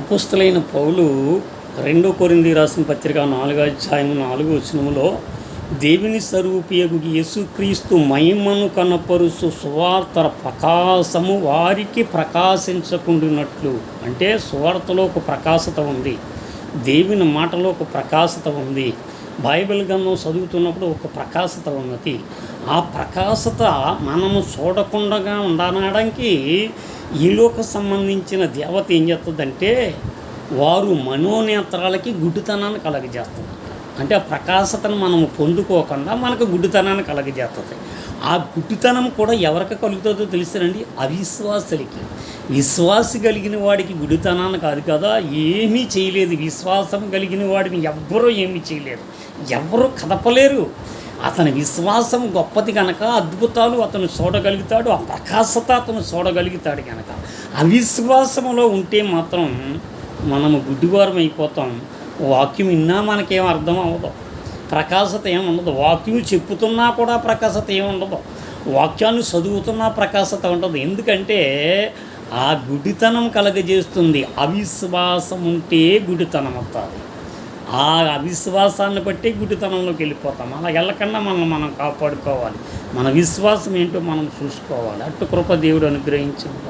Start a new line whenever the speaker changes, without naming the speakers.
అపోస్తలైన పౌలు 2 కొరింథీ రాసిన పత్రిక 4వ అధ్యాయం 4వ వచనములో దేవుని స్వరూపియగు యేసుక్రీస్తు మహిమను కనపరుచు సువార్త ప్రకాశము వారికి ప్రకాశించకుండినట్లు. అంటే సువార్తలో ఒక ప్రకాశత ఉంది, దేవుని మాటలో ఒక ప్రకాశత ఉంది, బైబిల్ గ్రంథం చదువుతున్నప్పుడు ఒక ప్రకాశత ఉన్నది. ఆ ప్రకాశత మనము చూడకుండా ఉండడానికి ఈలోక సంబంధించిన దేవత ఏం చేస్తుందంటే వారు మనోనేత్రాలకి గుడ్డితనాన్ని కలగజేస్తుంది. అంటే ఆ ప్రకాశతను మనము పొందుకోకుండా మనకు గుడ్డితనాన్ని కలగజేస్తుంది. ఆ గుడ్డితనం కూడా ఎవరికి కలుగుతుందో తెలుసునండి, అవిశ్వాసులకి. విశ్వాసం కలిగిన వాడికి గుడ్డితనాన్ని కాదు కదా, ఏమీ చేయలేదు. విశ్వాసం కలిగిన వాడిని ఎవ్వరూ ఏమీ చేయలేరు, ఎవ్వరూ కదపలేరు. అతని విశ్వాసం గొప్పది కనుక అద్భుతాలు అతను చూడగలుగుతాడు, ఆ ప్రకాశత అతను చూడగలుగుతాడు కనుక. అవిశ్వాసంలో ఉంటే మాత్రం మనము గుడ్డివారం అయిపోతాం. వాక్యం విన్నా మనకేం అర్థం అవ్వదు, ప్రకాశత ఏముండదు. వాక్యం చెప్పుతున్నా కూడా ప్రకాశత ఏముండదు, వాక్యాన్ని చదువుతున్నా ప్రకాశత ఉండదు. ఎందుకంటే ఆ గుడితనం కలగజేస్తుంది. అవిశ్వాసం ఉంటే గుడితనం అవుతుంది. ఆ అవిశ్వాసాన్ని బట్టి గుడితనంలోకి వెళ్ళిపోతాం. అలా వెళ్ళకుండా మనం కాపాడుకోవాలి. మన విశ్వాసం ఏంటో మనం చూసుకోవాలి. అటు కృప దేవుడు అనుగ్రహించింది.